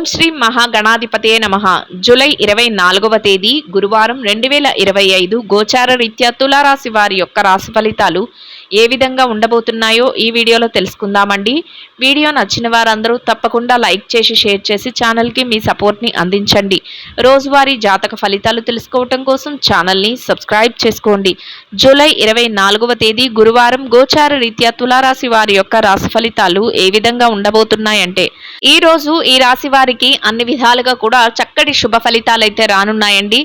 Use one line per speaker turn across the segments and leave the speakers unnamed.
ఓం శ్రీ మహాగణాధిపతయే నమః. జూలై 24వ తేదీ గురువారం 2025 గోచార రీత్యా తులారాశి వారి యొక్క రాశి ఫలితాలు ఏ విధంగా ఉండబోతున్నాయో ఈ వీడియోలో తెలుసుకుందామండి. వీడియో నచ్చిన వారందరూ తప్పకుండా లైక్ చేసి షేర్ చేసి ఛానల్కి మీ సపోర్ట్ని అందించండి. రోజువారీ జాతక ఫలితాలు తెలుసుకోవటం కోసం ఛానల్ని సబ్స్క్రైబ్ చేసుకోండి. జూలై 24వ తేదీ గురువారం గోచార రీత్యా తులారాశి వారి యొక్క రాశి ఫలితాలు ఏ విధంగా ఉండబోతున్నాయంటే, ఈ రోజు ఈ రాశి వారికి అన్ని విధాలుగా కూడా చక్కటి శుభ ఫలితాలు అయితే రానున్నాయండి.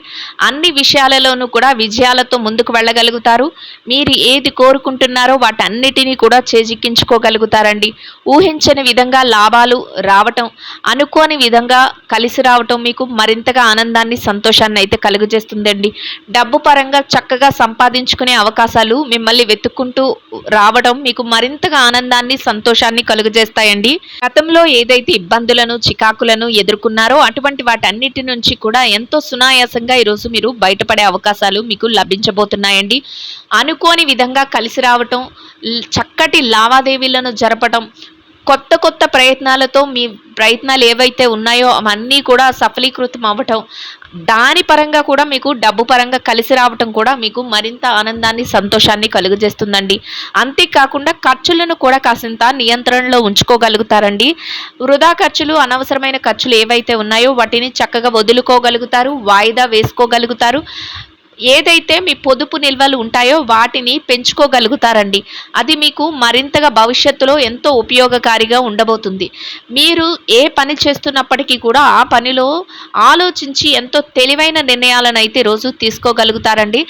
అన్ని విషయాలలోనూ కూడా విజయాలతో ముందుకు వెళ్ళగలుగుతారు. మీరు ఏది కోరుకుంటున్నారో వాటన్నిటినీ కూడా చేజిక్కించుకోగలుగుతారండి. ఊహించని విధంగా లాభాలు రావటం, అనుకోని విధంగా కలిసి రావటం మీకు మరింతగా ఆనందాన్ని సంతోషాన్ని అయితే కలుగజేస్తుందండి. డబ్బు పరంగా చక్కగా సంపాదించుకునే అవకాశాలు మిమ్మల్ని వెతుక్కుంటూ రావడం మీకు మరింతగా ఆనందాన్ని సంతోషాన్ని కలుగజేస్తాయండి. గతంలో ఏదైతే ఇబ్బందులను చికాకులను ఎదుర్కొన్నారో అటువంటి వాటన్నిటి నుంచి కూడా ఎంతో సునాయాసంగా ఈరోజు మీరు బయటపడే అవకాశాలు మీకు లభించబోతున్నాయండి. అనుకోని విధంగా కలిసి రావటం, చక్కటి లావాదేవీలను జరపటం, కొత్త కొత్త ప్రయత్నాలతో మీ ప్రయత్నాలు ఏవైతే ఉన్నాయో అవన్నీ కూడా సఫలీకృతం అవ్వటం, దాని పరంగా కూడా మీకు డబ్బు పరంగా కలిసి రావటం కూడా మీకు మరింత ఆనందాన్ని సంతోషాన్ని కలుగజేస్తుందండి. అంతేకాకుండా ఖర్చులను కూడా కాసింత నియంత్రణలో ఉంచుకోగలుగుతారండి. వృధా ఖర్చులు, అనవసరమైన ఖర్చులు ఏవైతే ఉన్నాయో వాటిని చక్కగా వదులుకోగలుగుతారు, వాయిదా వేసుకోగలుగుతారు. ఏదైతే మీ పొదుపు నిల్వలు ఉంటాయో వాటిని పెంచుకోగలుగుతారండి. అది మీకు మరింతగా భవిష్యత్తులో ఎంతో ఉపయోగకారిగా ఉండబోతుంది. మీరు ఏ పని చేస్తున్నప్పటికీ కూడా ఆ పనిలో ఆలోచించి ఎంతో తెలివైన నిర్ణయాలను అయితే రోజు తీసుకోగలుగుతారండి.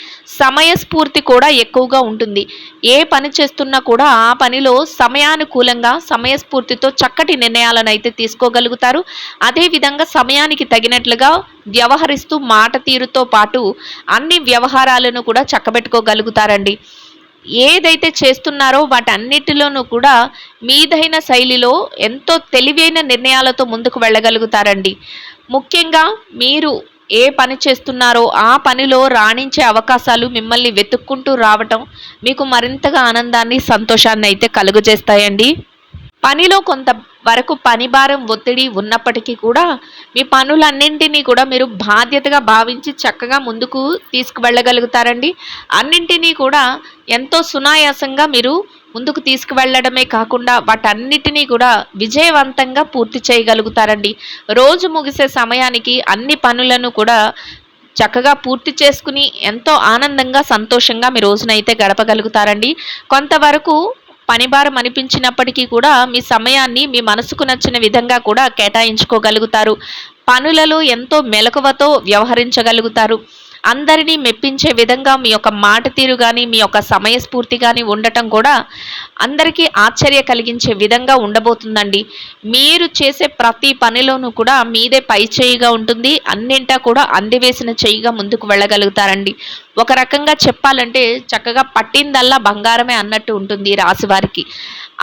సమయస్ఫూర్తి కూడా ఎక్కువగా ఉంటుంది. ఏ పని చేస్తున్నా కూడా ఆ పనిలో సమయానుకూలంగా సమయస్ఫూర్తితో చక్కటి నిర్ణయాలను అయితే తీసుకోగలుగుతారు. అదేవిధంగా సమయానికి తగినట్లుగా వ్యవహరిస్తూ మాట తీరుతో పాటు అన్ని వ్యవహారాలను కూడా చక్కబెట్టుకోగలుగుతారండి. ఏదైతే చేస్తున్నారో వాటన్నిటిలోనూ కూడా మీదైన శైలిలో ఎంతో తెలివైన నిర్ణయాలతో ముందుకు వెళ్ళగలుగుతారండి. ముఖ్యంగా మీరు ఏ పని చేస్తున్నారో ఆ పనిలో రాణించే అవకాశాలు మిమ్మల్ని వెతుక్కుంటూ రావటం మీకు మరింతగా ఆనందాన్ని సంతోషాన్ని అయితే కలుగజేస్తాయండి. పనిలో కొంత వరకు పని భారం ఒత్తిడి ఉన్నప్పటికీ కూడా మీ పనులన్నింటినీ కూడా మీరు బాధ్యతగా భావించి చక్కగా ముందుకు తీసుకువెళ్ళగలుగుతారండి. అన్నింటినీ కూడా ఎంతో సునాయాసంగా మీరు ముందుకు తీసుకువెళ్ళడమే కాకుండా వాటన్నిటినీ కూడా విజయవంతంగా పూర్తి చేయగలుగుతారండి. రోజు ముగిసే సమయానికి అన్ని పనులను కూడా చక్కగా పూర్తి చేసుకుని ఎంతో ఆనందంగా సంతోషంగా మీ రోజునైతే గడపగలుగుతారండి. కొంతవరకు పనిభారం అనిపించినప్పటికీ కూడా మీ సమయాన్ని మీ మనసుకు నచ్చిన విధంగా కూడా కేటాయించుకోగలుగుతారు. పనులలో ఎంతో మెలకువతో వ్యవహరించగలుగుతారు. అందరినీ మెప్పించే విధంగా మీ యొక్క మాట తీరు కానీ మీ యొక్క సమయస్ఫూర్తి కానీ ఉండటం కూడా అందరికీ ఆశ్చర్య కలిగించే విధంగా ఉండబోతుందండి. మీరు చేసే ప్రతి పనిలోనూ కూడా మీదే పై చేయిగా ఉంటుంది. అన్నింటా కూడా అందివేసిన చేయిగా ముందుకు వెళ్ళగలుగుతారండి. ఒక రకంగా చెప్పాలంటే చక్కగా పట్టిందల్లా బంగారమే అన్నట్టు ఉంటుంది ఈ రాశి వారికి.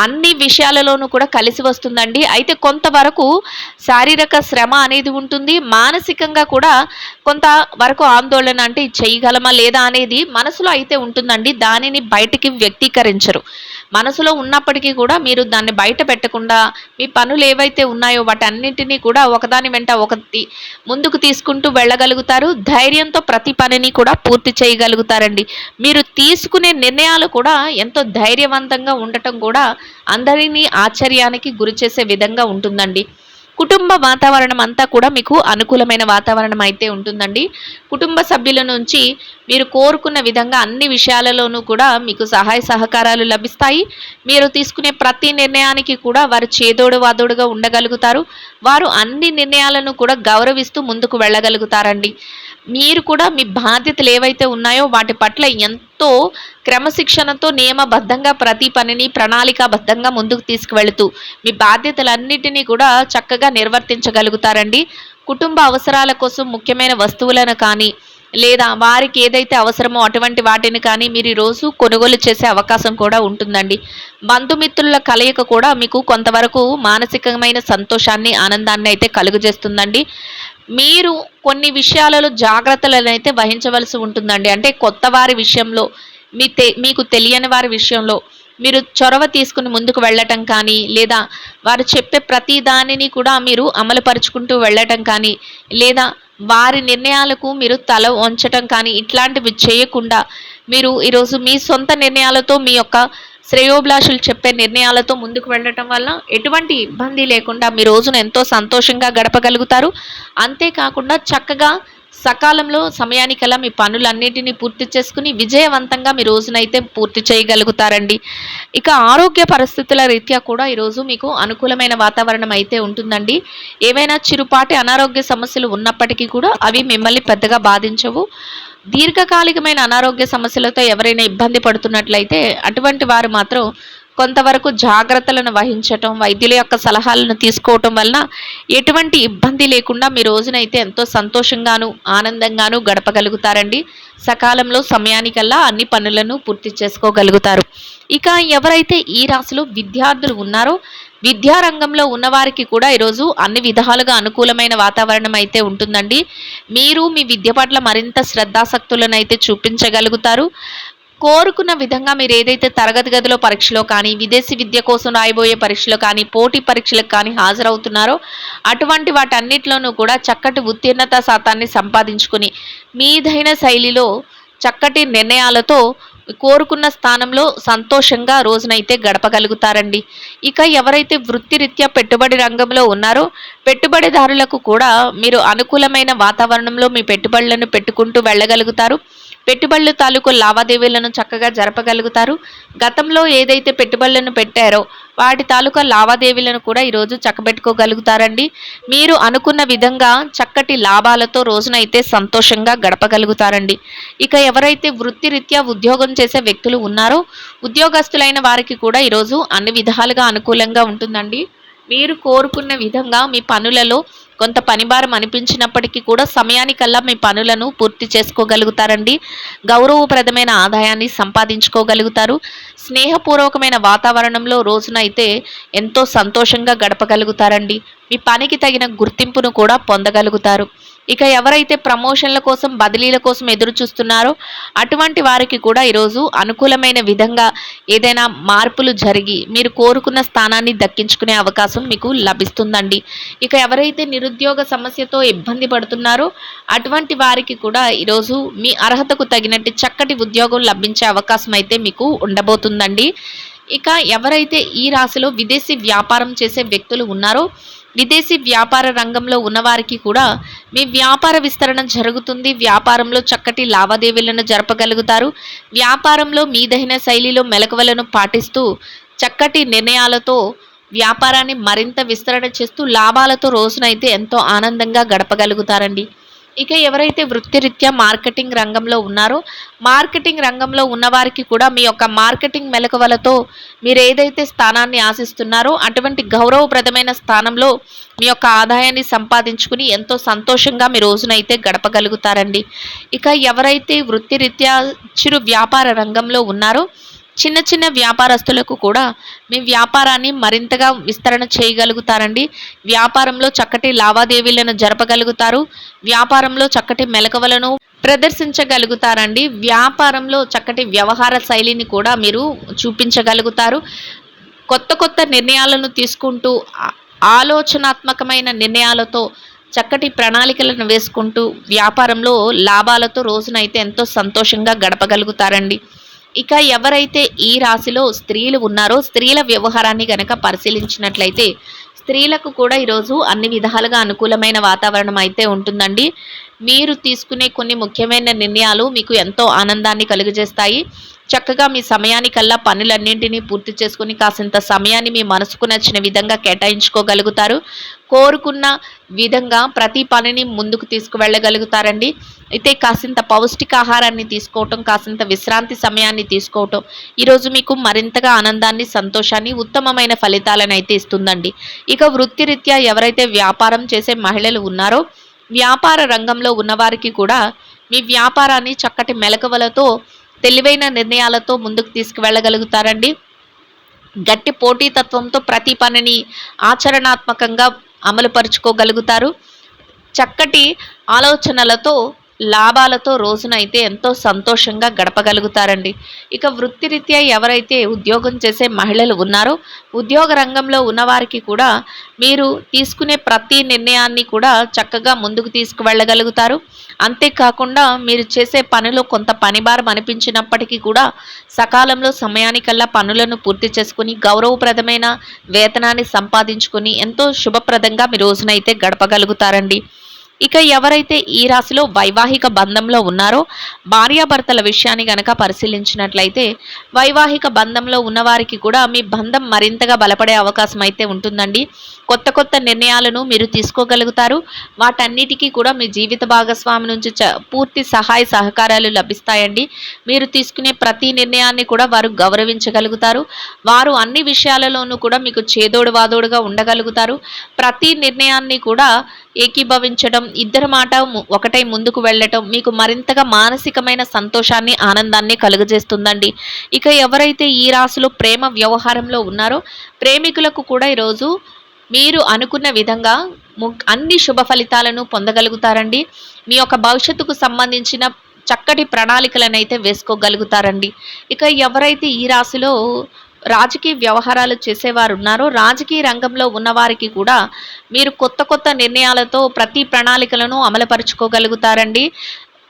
అన్ని విషయాలలోనూ కూడా కలిసి వస్తుందండి. అయితే కొంతవరకు శారీరక శ్రమ అనేది ఉంటుంది. మానసికంగా కూడా కొంతవరకు ఆందోళన, అంటే చేయగలమా లేదా అనేది మనసులో అయితే ఉంటుందండి. దానిని బయటికి వ్యక్తీకరించరు. మనసులో ఉన్నప్పటికీ కూడా మీరు దాన్ని బయట పెట్టకుండా మీ పనులు ఏవైతే ఉన్నాయో వాటన్నింటినీ కూడా ఒకదాని వెంట ఒకటి ముందుకు తీసుకుంటూ వెళ్ళగలుగుతారు. ధైర్యంతో ప్రతి పనిని కూడా పూర్తి చేయగలుగుతారండి. మీరు తీసుకునే నిర్ణయాలు కూడా ఎంతో ధైర్యవంతంగా ఉండటం కూడా అందరినీ ఆశ్చర్యానికి గురి చేసే విధంగా ఉంటుందండి. కుటుంబ వాతావరణం అంతా కూడా మీకు అనుకూలమైన వాతావరణం అయితే ఉంటుందండి. కుటుంబ సభ్యుల నుంచి మీరు కోరుకున్న విధంగా అన్ని విషయాలలోనూ కూడా మీకు సహాయ సహకారాలు లభిస్తాయి. మీరు తీసుకునే ప్రతి నిర్ణయానికి కూడా వారు చేదోడు వాదోడుగా ఉండగలుగుతారు. వారు అన్ని నిర్ణయాలను కూడా గౌరవిస్తూ ముందుకు వెళ్ళగలుగుతారండి. మీరు కూడా మీ బాధ్యతలు ఏవైతే ఉన్నాయో వాటి పట్ల ఎంతో క్రమశిక్షణతో నియమబద్ధంగా ప్రతి పనిని ప్రణాళికాబద్ధంగా ముందుకు తీసుకువెళుతూ మీ బాధ్యతలన్నిటినీ కూడా చక్కగా నిర్వర్తించగలుగుతారండి. కుటుంబ అవసరాల కోసం ముఖ్యమైన వస్తువులను కానీ లేదా వారికి ఏదైతే అవసరమో అటువంటి వాటిని కానీ మీరు ఈరోజు కొనుగోలు చేసే అవకాశం కూడా ఉంటుందండి. బంధుమిత్రుల కలయిక కూడా మీకు కొంతవరకు మానసికమైన సంతోషాన్ని, ఆనందాన్ని అయితే కలుగజేస్తుందండి. మీరు కొన్ని విషయాలలో జాగ్రత్తలను అయితే వహించవలసి ఉంటుందండి. అంటే కొత్త వారి విషయంలో, మీకు తెలియని వారి విషయంలో మీరు చొరవ తీసుకుని ముందుకు వెళ్ళటం కానీ, లేదా వారు చెప్పే ప్రతి దానిని కూడా మీరు అమలుపరుచుకుంటూ వెళ్ళటం కానీ, లేదా వారి నిర్ణయాలకు మీరు తల వంచటం కానీ ఇట్లాంటివి చేయకుండా మీరు ఈరోజు మీ సొంత నిర్ణయాలతో మీ యొక్క శ్రేయోభిలాషులు చెప్పే నిర్ణయాలతో ముందుకు వెళ్ళటం వల్ల ఎటువంటి ఇబ్బంది లేకుండా మీ రోజును ఎంతో సంతోషంగా గడపగలుగుతారు. అంతేకాకుండా చక్కగా సకాలంలో సమయానికల్లా మీ పనులన్నిటిని పూర్తి చేసుకుని విజయవంతంగా మీ రోజునైతే పూర్తి చేయగలుగుతారండి. ఇక ఆరోగ్య పరిస్థితుల రీత్యా కూడా ఈరోజు మీకు అనుకూలమైన వాతావరణం అయితే ఉంటుందండి. ఏవైనా చిరుపాటి అనారోగ్య సమస్యలు ఉన్నప్పటికీ కూడా అవి మిమ్మల్ని పెద్దగా బాధించవు. దీర్ఘకాలికమైన అనారోగ్య సమస్యలతో ఎవరైనా ఇబ్బంది పడుతున్నట్లయితే అటువంటి వారు మాత్రం కొంతవరకు జాగ్రత్తలను వహించటం, వైద్యుల యొక్క సలహాలను తీసుకోవటం వలన ఎటువంటి ఇబ్బంది లేకుండా మీ రోజునైతే ఎంతో సంతోషంగాను ఆనందంగాను గడపగలుగుతారండి. సకాలంలో సమయానికల్లా అన్ని పనులను పూర్తి చేసుకోగలుగుతారు. ఇక ఎవరైతే ఈ రాశిలో విద్యార్థులు ఉన్నారో విద్యారంగంలో ఉన్నవారికి కూడా ఈరోజు అన్ని విధాలుగా అనుకూలమైన వాతావరణం అయితే ఉంటుందండి. మీరు మీ విద్య పట్ల మరింత శ్రద్ధాసక్తులను అయితే చూపించగలుగుతారు. కోరుకున్న విధంగా మీరు ఏదైతే తరగతి గదిలో పరీక్షలో కానీ, విదేశీ విద్య కోసం రాయబోయే పరీక్షలో కానీ, పోటీ పరీక్షలకు కానీ హాజరవుతున్నారో అటువంటి వాటన్నిటిలోనూ కూడా చక్కటి ఉత్తీర్ణత శాతాన్ని సంపాదించుకుని మీదైన శైలిలో చక్కటి నిర్ణయాలతో కోరుకున్న స్థానంలో సంతోషంగా రోజునైతే గడపగలుగుతారండి. ఇక ఎవరైతే వృత్తిరీత్యా పెట్టుబడి రంగంలో ఉన్నారో పెట్టుబడిదారులకు కూడా మీరు అనుకూలమైన వాతావరణంలో మీ పెట్టుబడులను పెట్టుకుంటూ వెళ్ళగలుగుతారు. పెట్టుబడులు తాలూకు లావాదేవీలను చక్కగా జరపగలుగుతారు. గతంలో ఏదైతే పెట్టుబడులను పెట్టారో వాటి తాలూకా లావాదేవీలను కూడా ఈరోజు చక్కబెట్టుకోగలుగుతారండి. మీరు అనుకున్న విధంగా చక్కటి లాభాలతో రోజునైతే సంతోషంగా గడపగలుగుతారండి. ఇక ఎవరైతే వృత్తిరీత్యా ఉద్యోగం చేసే వ్యక్తులు ఉన్నారో ఉద్యోగస్తులైన వారికి కూడా ఈరోజు అన్ని విధాలుగా అనుకూలంగా ఉంటుందండి. మీరు కోరుకున్న విధంగా మీ పనులలో కొంత పనిభారం అనిపించినప్పటికీ కూడా సమయానికల్లా మీ పనులను పూర్తి చేసుకోగలుగుతారండి. గౌరవప్రదమైన ఆదాయాన్ని సంపాదించుకోగలుగుతారు. స్నేహపూర్వకమైన వాతావరణంలో రోజునైతే ఎంతో సంతోషంగా గడపగలుగుతారండి. మీ పనికి తగిన గుర్తింపును కూడా పొందగలుగుతారు. ఇక ఎవరైతే ప్రమోషన్ల కోసం బదిలీల కోసం ఎదురు చూస్తున్నారో అటువంటి వారికి కూడా ఈరోజు అనుకూలమైన విధంగా ఏదైనా మార్పులు జరిగి మీరు కోరుకున్న స్థానాన్ని దక్కించుకునే అవకాశం మీకు లభిస్తుందండి. ఇక ఎవరైతే నిరుద్యోగ సమస్యతో ఇబ్బంది పడుతున్నారో అటువంటి వారికి కూడా ఈరోజు మీ అర్హతకు తగినట్టు చక్కటి ఉద్యోగం లభించే అవకాశం అయితే మీకు ఉండబోతుందండి. ఇక ఎవరైతే ఈ రాశిలో విదేశీ వ్యాపారం చేసే వ్యక్తులు ఉన్నారో విదేశీ వ్యాపార రంగంలో ఉన్నవారికి కూడా మీ వ్యాపార విస్తరణ జరుగుతుంది. వ్యాపారంలో చక్కటి లావాదేవీలను జరపగలుగుతారు. వ్యాపారంలో మీదైన శైలిలో మెలకువలను పాటిస్తూ చక్కటి నిర్ణయాలతో వ్యాపారాన్ని మరింత విస్తరణ చేస్తూ లాభాలతో రోజునైతే ఎంతో ఆనందంగా గడపగలుగుతారండి. ఇక ఎవరైతే వృత్తిరీత్యా మార్కెటింగ్ రంగంలో ఉన్నారో మార్కెటింగ్ రంగంలో ఉన్నవారికి కూడా మీ యొక్క మార్కెటింగ్ మెలకువలతో మీరు ఏదైతే స్థానాన్ని ఆశిస్తున్నారో అటువంటి గౌరవప్రదమైన స్థానంలో మీ యొక్క ఆదాయాన్ని సంపాదించుకుని ఎంతో సంతోషంగా మీ రోజునైతే గడపగలుగుతారండి. ఇక ఎవరైతే వృత్తిరీత్యా చిరు వ్యాపార రంగంలో ఉన్నారో చిన్న చిన్న వ్యాపారస్తులకు కూడా మీ వ్యాపారాన్ని మరింతగా విస్తరణ చేయగలుగుతారండి. వ్యాపారంలో చక్కటి లావాదేవీలను జరపగలుగుతారు. వ్యాపారంలో చక్కటి మెలకువలను ప్రదర్శించగలుగుతారండి. వ్యాపారంలో చక్కటి వ్యవహార శైలిని కూడా మీరు చూపించగలుగుతారు. కొత్త కొత్త నిర్ణయాలను తీసుకుంటూ ఆలోచనాత్మకమైన నిర్ణయాలతో చక్కటి ప్రణాళికలను వేసుకుంటూ వ్యాపారంలో లాభాలతో రోజునైతే ఎంతో సంతోషంగా గడపగలుగుతారండి. ఇక ఎవరైతే ఈ రాశిలో స్త్రీలు ఉన్నారో స్త్రీల వ్యవహారాన్ని గనక పరిశీలించినట్లయితే స్త్రీలకు కూడా ఈరోజు అన్ని విధాలుగా అనుకూలమైన వాతావరణం అయితే ఉంటుందండి. మీరు తీసుకునే కొన్ని ముఖ్యమైన నిర్ణయాలు మీకు ఎంతో ఆనందాన్ని కలుగజేస్తాయి. చక్కగా మీ సమయానికల్లా పనులన్నింటినీ పూర్తి చేసుకుని కాసింత సమయాన్ని మీ మనసుకు నచ్చిన విధంగా కేటాయించుకోగలుగుతారు. కోరుకున్న విధంగా ప్రతి పనిని ముందుకు తీసుకువెళ్ళగలుగుతారండి. అయితే కాసింత పౌష్టికాహారాన్ని తీసుకోవటం, కాసింత విశ్రాంతి సమయాన్ని తీసుకోవటం ఈరోజు మీకు మరింతగా ఆనందాన్ని, సంతోషాన్ని, ఉత్తమమైన ఫలితాలను అయితే ఇస్తుందండి. ఇక వృత్తిరీత్యా ఎవరైతే వ్యాపారం చేసే మహిళలు ఉన్నారో వ్యాపార రంగంలో ఉన్నవారికి కూడా మీ వ్యాపారాన్ని చక్కటి మెలకువలతో తెలివైన నిర్ణయాలతో ముందుకు తీసుకువెళ్ళగలుగుతారండి. గట్టి పోటీతత్వంతో ప్రతి పనిని ఆచరణాత్మకంగా అమలుపరుచుకోగలుగుతారు. చక్కటి ఆలోచనలతో లాభాలతో రోజునైతే ఎంతో సంతోషంగా గడపగలుగుతారండి. ఇక వృత్తిరీత్యా ఎవరైతే ఉద్యోగం చేసే మహిళలు ఉన్నారో, ఉద్యోగ రంగంలో ఉన్నవారికి కూడా మీరు తీసుకునే ప్రతి నిర్ణయాన్ని కూడా చక్కగా ముందుకు తీసుకువెళ్ళగలుగుతారు. అంతేకాకుండా మీరు చేసే పనిలో కొంత పనిభారం అనిపించినప్పటికీ కూడా సకాలంలో సమయానికల్లా పనులను పూర్తి చేసుకొని గౌరవప్రదమైన వేతనాన్ని సంపాదించుకొని ఎంతో శుభప్రదంగా మీ రోజునైతే గడపగలుగుతారండి. ఇక ఎవరైతే ఈ రాశిలో వైవాహిక బంధంలో ఉన్నారో భార్యాభర్తల విషయాన్ని గనక పరిశీలించినట్లయితే వైవాహిక బంధంలో ఉన్నవారికి కూడా మీ బంధం మరింతగా బలపడే అవకాశం అయితే ఉంటుందండి. కొత్త కొత్త నిర్ణయాలను మీరు తీసుకోగలుగుతారు. వాటన్నిటికీ కూడా మీ జీవిత భాగస్వామి నుంచి పూర్తి సహాయ సహకారాలు లభిస్తాయండి. మీరు తీసుకునే ప్రతి నిర్ణయాన్ని కూడా వారు గౌరవించగలుగుతారు. వారు అన్ని విషయాలలోనూ కూడా మీకు చేదోడు వాదోడుగా ఉండగలుగుతారు. ప్రతి నిర్ణయాన్ని కూడా ఏకీభవించడం, ఇద్దరి మాట ఒకటై ముందుకు వెళ్ళటం మీకు మరింతగా మానసికమైన సంతోషాన్ని, ఆనందాన్ని కలుగజేస్తుందండి. ఇక ఎవరైతే ఈ రాశిలో ప్రేమ వ్యవహారంలో ఉన్నారో ప్రేమికులకు కూడా ఈరోజు మీరు అనుకున్న విధంగా అన్ని శుభ ఫలితాలను పొందగలుగుతారండి. మీ యొక్క భవిష్యత్తుకు సంబంధించిన చక్కటి ప్రణాళికలనైతే వేసుకోగలుగుతారండి. ఇక ఎవరైతే ఈ రాశిలో రాజకీయ వ్యవహారాలు చేసేవారు ఉన్నారో రాజకీయ రంగంలో ఉన్నవారికి కూడా మీరు కొత్త కొత్త నిర్ణయాలతో ప్రతి ప్రణాళికలను అమలుపరుచుకోగలుగుతారండి.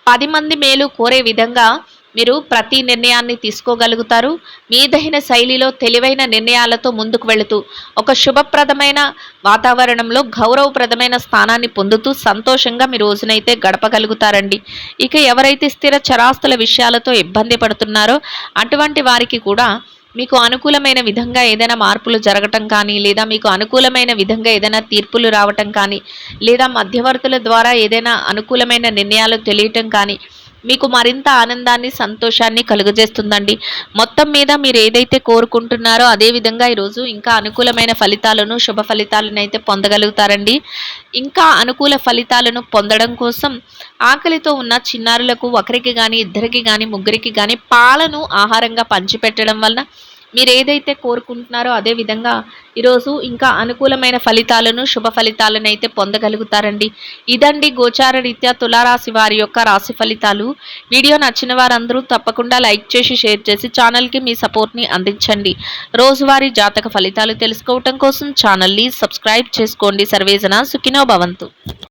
10 మంది మేలు కోరే విధంగా మీరు ప్రతి నిర్ణయాన్ని తీసుకోగలుగుతారు. మీదైన శైలిలో తెలివైన నిర్ణయాలతో ముందుకు వెళుతూ ఒక శుభప్రదమైన వాతావరణంలో గౌరవప్రదమైన స్థానాన్ని పొందుతూ సంతోషంగా మీ రోజునైతే గడపగలుగుతారండి. ఇక ఎవరైతే స్థిర చరాస్తుల విషయాలతో ఇబ్బంది పడుతున్నారో అటువంటి వారికి కూడా మీకు అనుకూలమైన విధంగా ఏదైనా మార్పులు జరగటం కానీ, లేదా మీకు అనుకూలమైన విధంగా ఏదైనా తీర్పులు రావటం కానీ, లేదా మధ్యవర్తుల ద్వారా ఏదైనా అనుకూలమైన నిర్ణయాలు తెలియటం కానీ మీకు మరింత ఆనందాన్ని, సంతోషాన్ని కలుగజేస్తుందండి. మొత్తం మీద మీరు ఏదైతే కోరుకుంటున్నారో అదే విధంగా ఈరోజు ఇంకా అనుకూలమైన ఫలితాలను, శుభ ఫలితాలను అయితే పొందగలుగుతారండి. ఇంకా అనుకూల ఫలితాలను పొందడం కోసం ఆకలితో ఉన్న చిన్నారులకు ఒకరికి కానీ, ఇద్దరికి కానీ, ముగ్గురికి కానీ పాలను ఆహారంగా పంచిపెట్టడం వలన మీరు ఏదైతే కోరుకుంటున్నారో అదే విధంగా ఈరోజు ఇంకా అనుకూలమైన ఫలితాలను, శుభ ఫలితాలను అయితే పొందగలుగుతారండి. ఇదండి గోచార రీత్యా తులారాశి వారి యొక్క రాశి ఫలితాలు. వీడియో నచ్చిన వారందరూ తప్పకుండా లైక్ చేసి, షేర్ చేసి ఛానల్కి మీ సపోర్ట్ని అందించండి. రోజువారీ జాతక ఫలితాలు తెలుసుకోవటం కోసం ఛానల్ని సబ్స్క్రైబ్ చేసుకోండి. సర్వేజన సుఖినో భవంతు.